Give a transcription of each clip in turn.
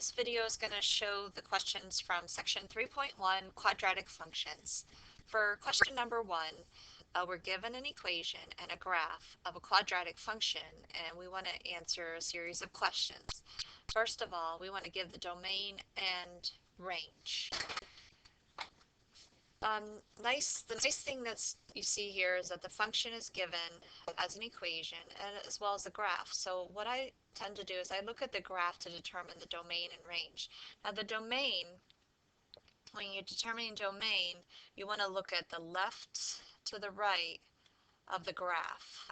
This video is going to show the questions from section 3.1, quadratic functions. For question number 1, we're given an equation and a graph of a quadratic function, and we want to answer a series of questions. First of all, we want to give the domain and range. The nice thing that's you see here is that the function is given as an equation and as well as the graph. So what I tend to do is I look at the graph to determine the domain and range. Now the domain, when you're determining domain, you want to look at the left to the right of the graph.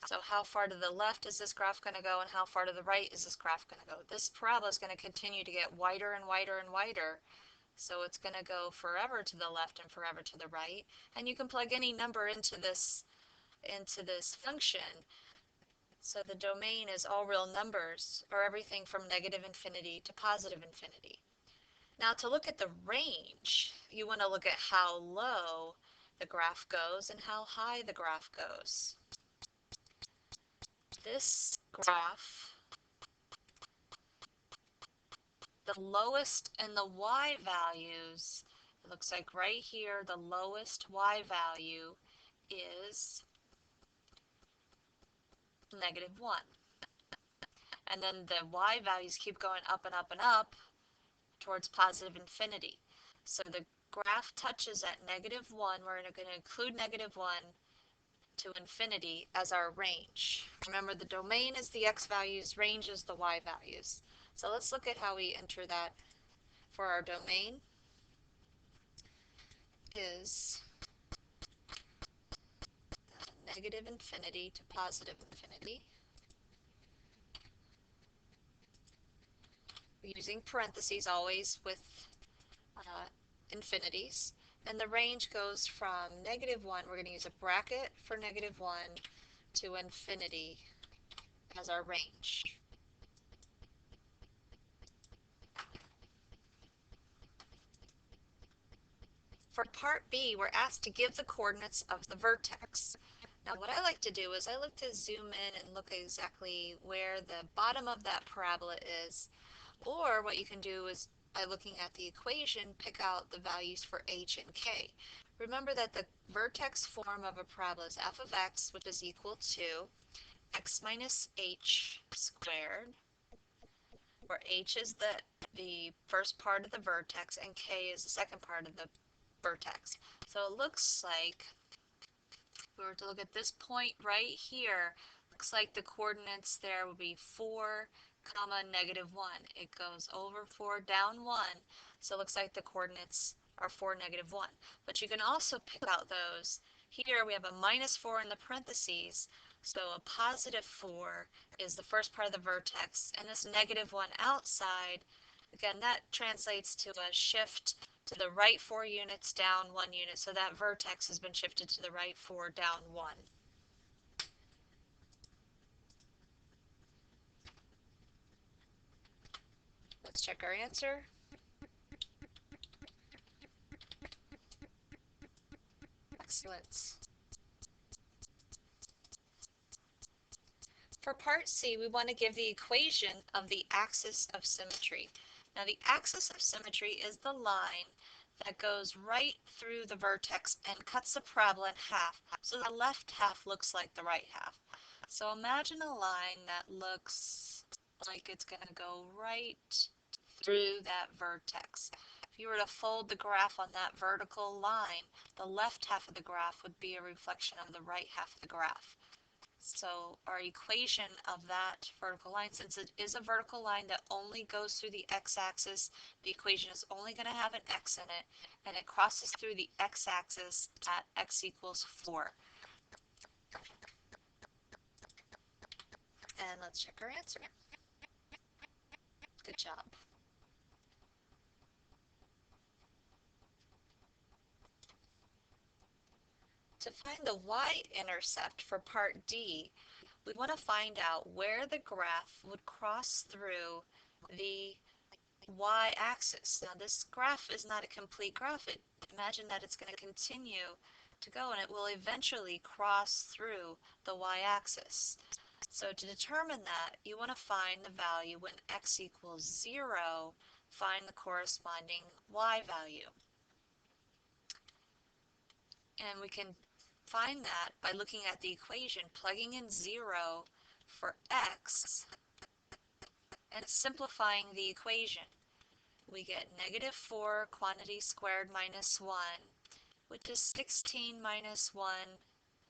So how far to the left is this graph going to go and how far to the right is this graph going to go? This parabola is going to continue to get wider and wider and wider. So it's going to go forever to the left and forever to the right. And you can plug any number into this function. So the domain is all real numbers, or everything from negative infinity to positive infinity. Now to look at the range, you want to look at how low the graph goes and how high the graph goes. This graph, the lowest in the y values, it looks like right here the lowest y value is -1. And then the y values keep going up and up and up towards positive infinity. So the graph touches at -1. We're going to include -1 to infinity as our range. Remember, the domain is the x values, range is the y values. So let's look at how we enter that. For our domain is negative infinity to positive infinity. We're using parentheses always with infinities. And the range goes from -1, we're going to use a bracket for -1 to infinity as our range. For part B, we're asked to give the coordinates of the vertex. Now what I like to do is I like to zoom in and look exactly where the bottom of that parabola is. Or what you can do is by looking at the equation, pick out the values for h and k. Remember that the vertex form of a parabola is f of x, which is equal to x minus h squared, where h is the first part of the vertex and k is the second part of the vertex. So it looks like, if we were to look at this point right here, looks like the coordinates there would be 4, comma, -1. It goes over 4, down 1. So it looks like the coordinates are 4, -1. But you can also pick out those. Here we have a -4 in the parentheses. So a +4 is the first part of the vertex. And this -1 outside, again, that translates to a shift to the right 4 units, down 1 unit. So that vertex has been shifted to the right 4, down 1. Let's check our answer. Excellent. For part C, we want to give the equation of the axis of symmetry. Now the axis of symmetry is the line that goes right through the vertex and cuts the parabola in half. So the left half looks like the right half. So imagine a line that looks like it's going to go right through that vertex. If you were to fold the graph on that vertical line, the left half of the graph would be a reflection of the right half of the graph. So our equation of that vertical line, since it is a vertical line that only goes through the x-axis, the equation is only going to have an x in it, and it crosses through the x-axis at x equals 4. And let's check our answer. Good job. To find the y-intercept for part D, we want to find out where the graph would cross through the y-axis. Now this graph is not a complete graph. Imagine that it's going to continue to go and it will eventually cross through the y-axis. So to determine that, you want to find the value when x equals 0, find the corresponding y value. And we can find that by looking at the equation, plugging in 0 for x, and simplifying the equation. We get -4 quantity squared minus 1, which is 16 minus 1,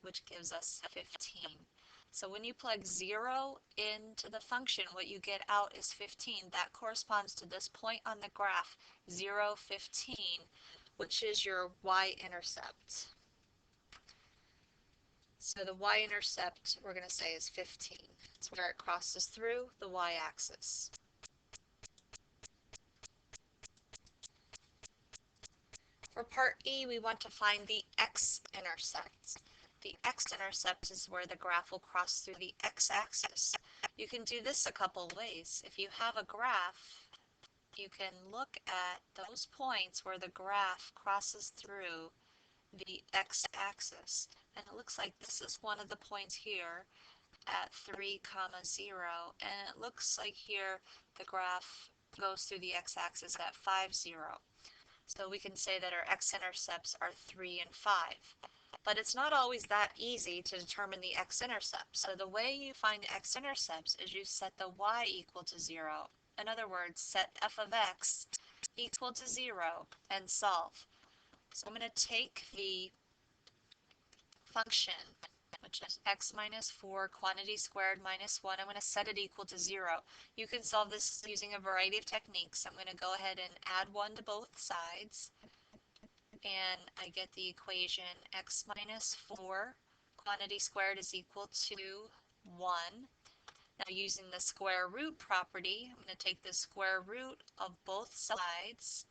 which gives us 15. So when you plug 0 into the function, what you get out is 15. That corresponds to this point on the graph, 0, 15, which is your y-intercept. So the y-intercept, we're going to say, is 15. It's where it crosses through the y-axis. For part E, we want to find the x-intercept. The x-intercept is where the graph will cross through the x-axis. You can do this a couple ways. If you have a graph, you can look at those points where the graph crosses through the x-axis. And it looks like this is one of the points here at 3, 0, and it looks like here the graph goes through the x-axis at 5, 0. So we can say that our x-intercepts are 3 and 5. But it's not always that easy to determine the x-intercept. So the way you find the x-intercepts is you set the y equal to 0. In other words, set f of x equal to 0 and solve. So I'm going to take the function, which is x minus 4 quantity squared minus 1. I'm going to set it equal to 0. You can solve this using a variety of techniques. I'm going to go ahead and add 1 to both sides, and I get the equation x minus 4 quantity squared is equal to 1. Now using the square root property, I'm going to take the square root of both sides,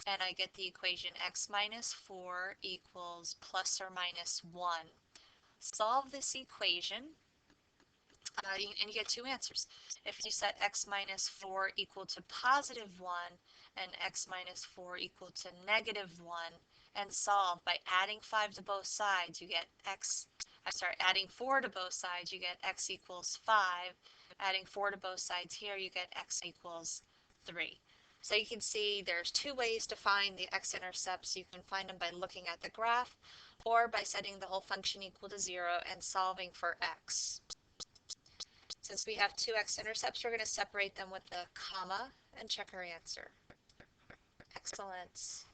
and I get the equation x minus 4 equals plus or minus 1. Solve this equation, and you get two answers. If you set x minus 4 equal to positive 1 and x minus 4 equal to negative 1, and solve by adding 5 to both sides, you get adding 4 to both sides, you get x equals 5. Adding 4 to both sides here, you get x equals 3. So you can see there's two ways to find the x-intercepts. You can find them by looking at the graph or by setting the whole function equal to 0 and solving for x. Since we have two x-intercepts, we're going to separate them with a comma and check our answer. Excellent.